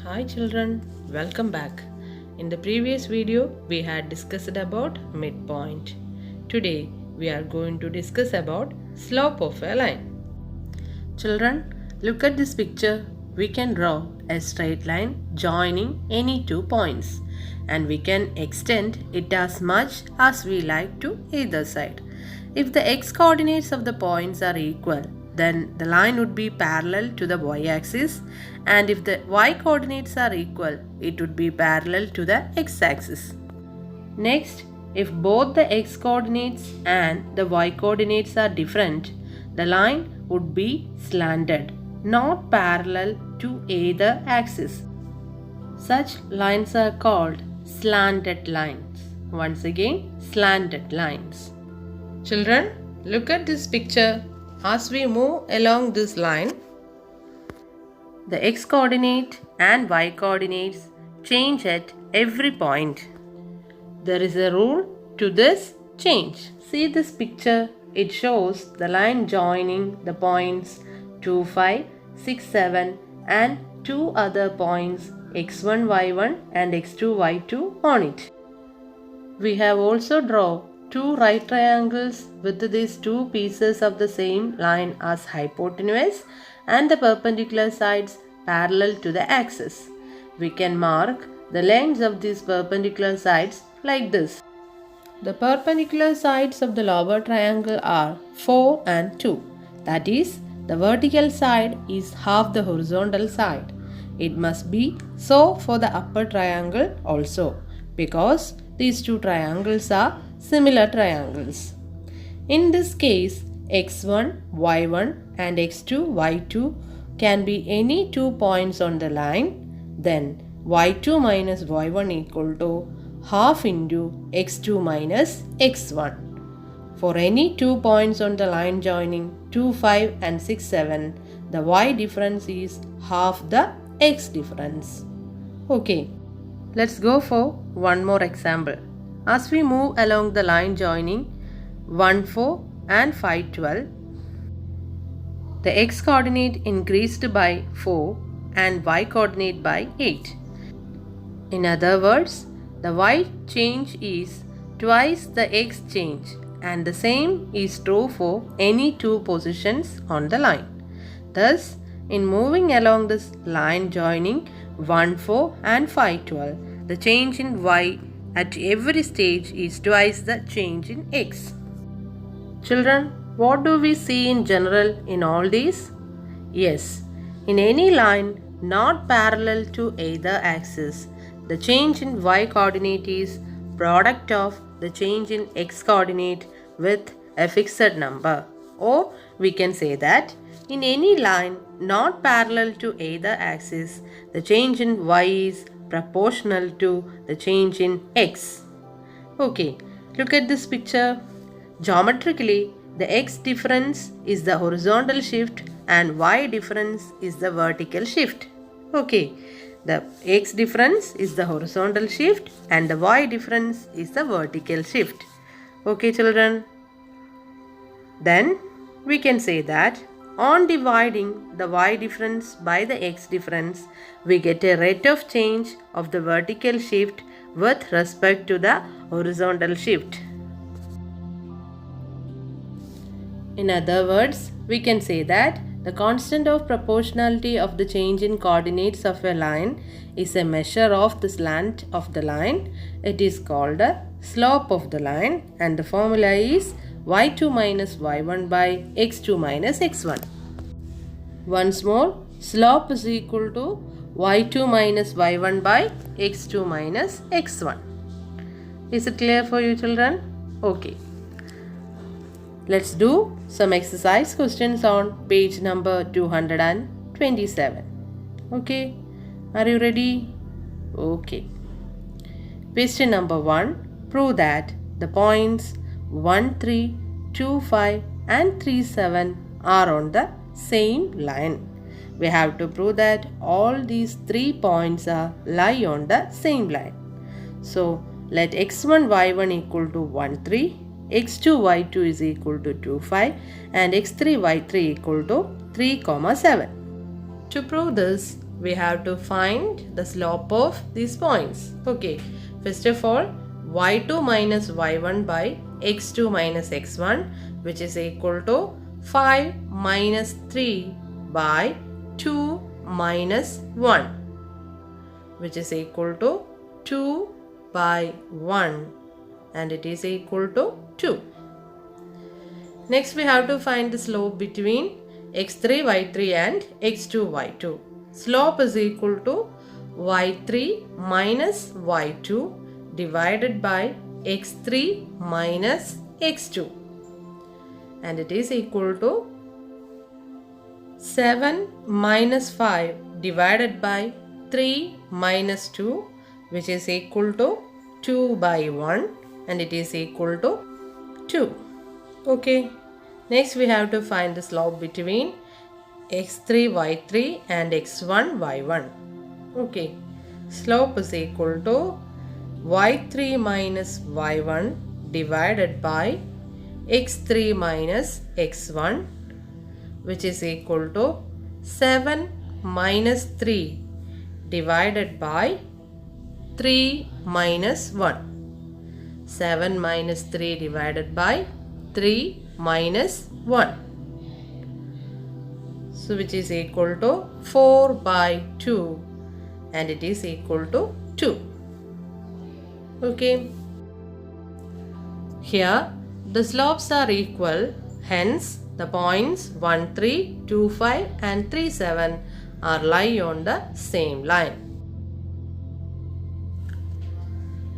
Hi children, welcome back. In the previous video, we had discussed about midpoint. Today, we are going to discuss about slope of a line. Children, look at this picture. We can draw a straight line joining any 2 points and we can extend it as much as we like to either side. If the x coordinates of the points are equal, then the line would be parallel to the y-axis, and if the y coordinates are equal, it would be parallel to the x-axis. Next, if both the x coordinates and the y coordinates are different, the line would be slanted, not parallel to either axis. Such lines are called slanted lines. Once again, slanted lines. Children, look at this picture. As we move along this line, the x coordinate and y coordinates change at every point. There is a rule to this change. See this picture. It shows the line joining the points 2, 5, 6, 7 and two other points x1, y1 and x2, y2 on it. We have also drawn two right triangles with these two pieces of the same line as hypotenuse and the perpendicular sides parallel to the axis. We can mark the lengths of these perpendicular sides like this. The perpendicular sides of the lower triangle are 4 and 2. That is, the vertical side is half the horizontal side. It must be so for the upper triangle also, because these two triangles are similar triangles. In this case, x1, y1 and x2, y2 can be any 2 points on the line. Then y2 minus y1 equal to half into x2 minus x1. For any 2 points on the line joining 2, 5 and 6, 7, the y difference is half the x difference. Okay, let's go for one more example. As we move along the line joining 1, 4 and 5, 12, the x coordinate increased by 4 and y coordinate by 8. In other words, the y change is twice the x change, and the same is true for any 2 positions on the line. Thus, in moving along this line joining 1, 4 and 5, 12, the change in y at every stage is twice the change in x. Children, what do we see in general in all these? Yes, in any line not parallel to either axis, the change in y coordinate is product of the change in x coordinate with a fixed number. Or we can say that in any line not parallel to either axis, the change in y is proportional to the change in x. Okay, look at this picture. Geometrically, the x difference is the horizontal shift and y difference is the vertical shift. Okay, the x difference is the horizontal shift and the y difference is the vertical shift. Okay children, then we can say that on dividing the y difference by the x difference, we get a rate of change of the vertical shift with respect to the horizontal shift. In other words, we can say that the constant of proportionality of the change in coordinates of a line is a measure of the slant of the line. It is called a slope of the line, and the formula is y2 minus y1 by x2 minus x1. Once more, slope is equal to y2 minus y1 by x2 minus x1. Is it clear for you children? Okay. Let's do some exercise questions on page number 227. Okay. Are you ready? Okay. Question number 1. Prove that the points 1, 3, 2, 5 and 3, 7 are on the same line. We have to prove that all these 3 points lie on the same line. So, let x1, y1 equal to 1, 3, x2, y2 is equal to 2, 5 and x3, y3 equal to 3, 7. To prove this, we have to find the slope of these points. Okay, first of all, y2 minus y1 by x2 minus x1, which is equal to 5 minus 3 by 2 minus 1, which is equal to 2 by 1, and it is equal to 2. Next we have to find the slope between x3 y3 and x2 y2. Slope is equal to y3 minus y2 divided by x3 minus x2, and it is equal to 7 minus 5 divided by 3 minus 2, which is equal to 2 by 1, and it is equal to 2. Okay, next we have to find the slope between x3 y3 and x1 y1. Okay, slope is equal to y3 minus y1 divided by x3 minus x1, which is equal to 7 minus 3 divided by 3 minus 1. 7 minus 3 divided by 3 minus 1. So which is equal to 4 by 2, and it is equal to 2. Okay. Here the slopes are equal, hence the points 1, 3, 2, 5 and 3, 7 are lie on the same line.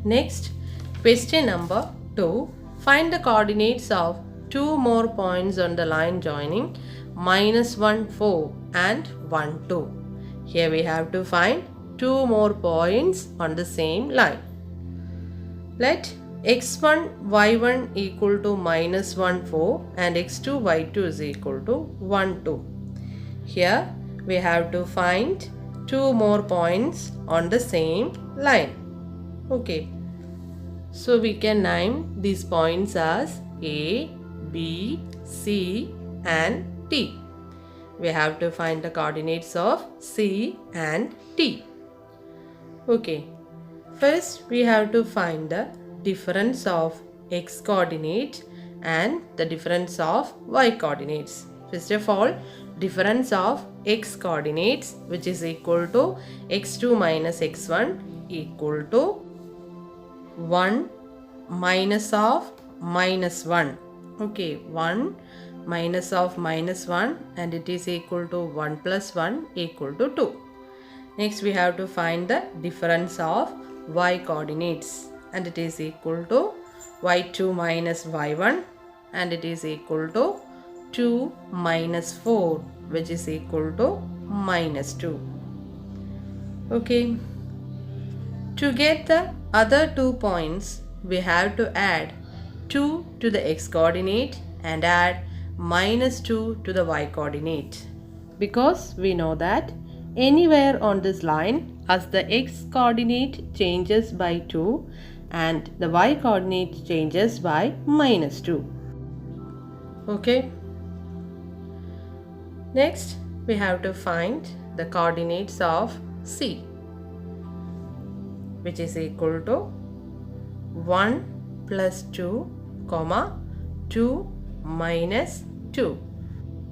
Next, question number 2. Find the coordinates of two more points on the line joining -1, 4 and 1, 2. Here we have to find two more points on the same line. Let x1 y1 equal to -1, 4 and x2 y2 is equal to 1, 2. Here we have to find two more points on the same line. Okay, so we can name these points as A, B, C and T. We have to find the coordinates of C and T. Okay, first we have to find the difference of x coordinate and the difference of y coordinates. First of all, difference of x coordinates, which is equal to x2 minus x1 equal to 1 minus of -1. Okay, 1 minus of -1, and it is equal to 1 plus 1 equal to 2. Next we have to find the difference of y coordinates, and it is equal to y2 minus y1, and it is equal to 2 minus 4, which is equal to -2. Okay, to get the other 2 points, we have to add 2 to the x coordinate and add -2 to the y coordinate, because we know that anywhere on this line, as the x coordinate changes by 2 and the y coordinate changes by -2. Okay, next we have to find the coordinates of C, which is equal to 1 plus 2, 2 minus 2.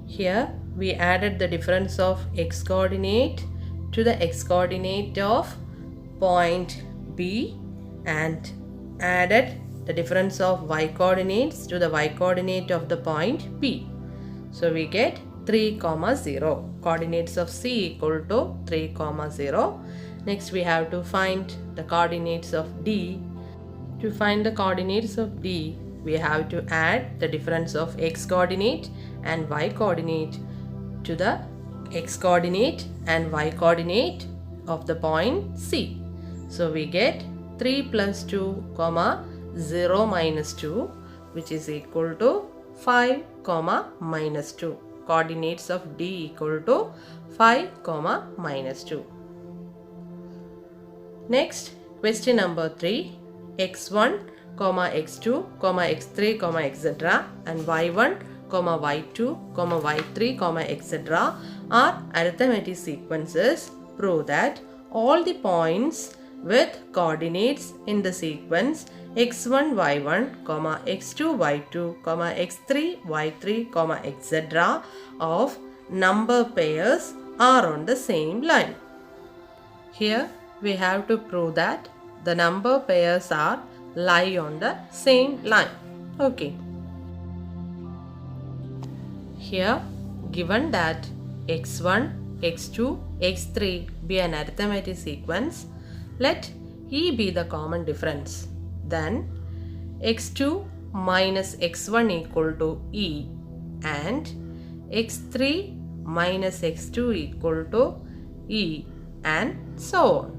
Here we added the difference of x coordinate to the x coordinate of point B and added the difference of y coordinates to the y coordinate of the point B. So we get 3, 0. Coordinates of C equal to 3, 0. Next we have to find the coordinates of D. To find the coordinates of D, we have to add the difference of x coordinate and y coordinate to the x coordinate and y coordinate of the point C. So we get 3 plus 2, 0 minus 2, which is equal to 5, minus 2. Coordinates of D equal to 5, minus 2. Next, question number 3. x1, x2, x3, etc. and y1, y2, y3, etc. are arithmetic sequences prove that all the points with coordinates in the sequence x1 y1, x2 y2, x3 y3, etc. of number pairs are on the same line. Here we have to prove that the number pairs lie on the same line. Okay. Here given that x1, x2, x3 be an arithmetic sequence, let E be the common difference. Then x2 minus x1 equal to E and x3 minus x2 equal to E and so on.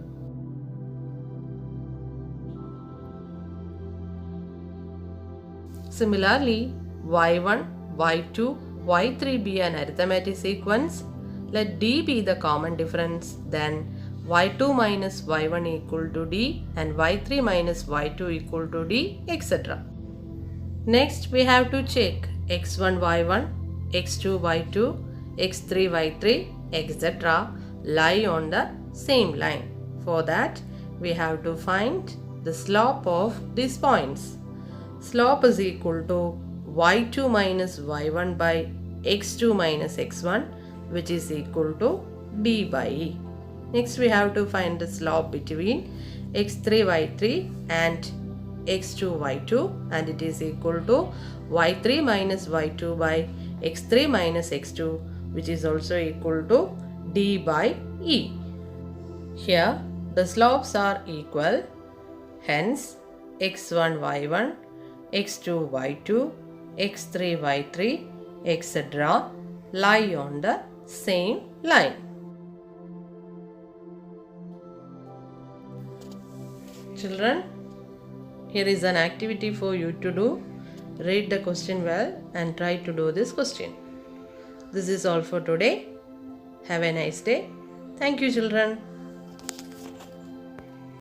Similarly, y1, y2, y3 be an arithmetic sequence. Let D be the common difference. Then y2 minus y1 equal to D and y3 minus y2 equal to D, etc. Next, we have to check x1 y1, x2 y2, x3 y3, etc. lie on the same line. For that, we have to find the slope of these points. Slope is equal to y2 minus y1 by x2 minus x1, which is equal to D by E. Next, we have to find the slope between x3 y3 and x2 y2, and it is equal to y3 minus y2 by x3 minus x2, which is also equal to D by E. Here the slopes are equal, hence x1 y1, x2 y2, x3 y3, etc. lie on the same line. Children, here is an activity for you to do. Read the question well and try to do this question. This is all for today. Have a nice day. Thank you, children.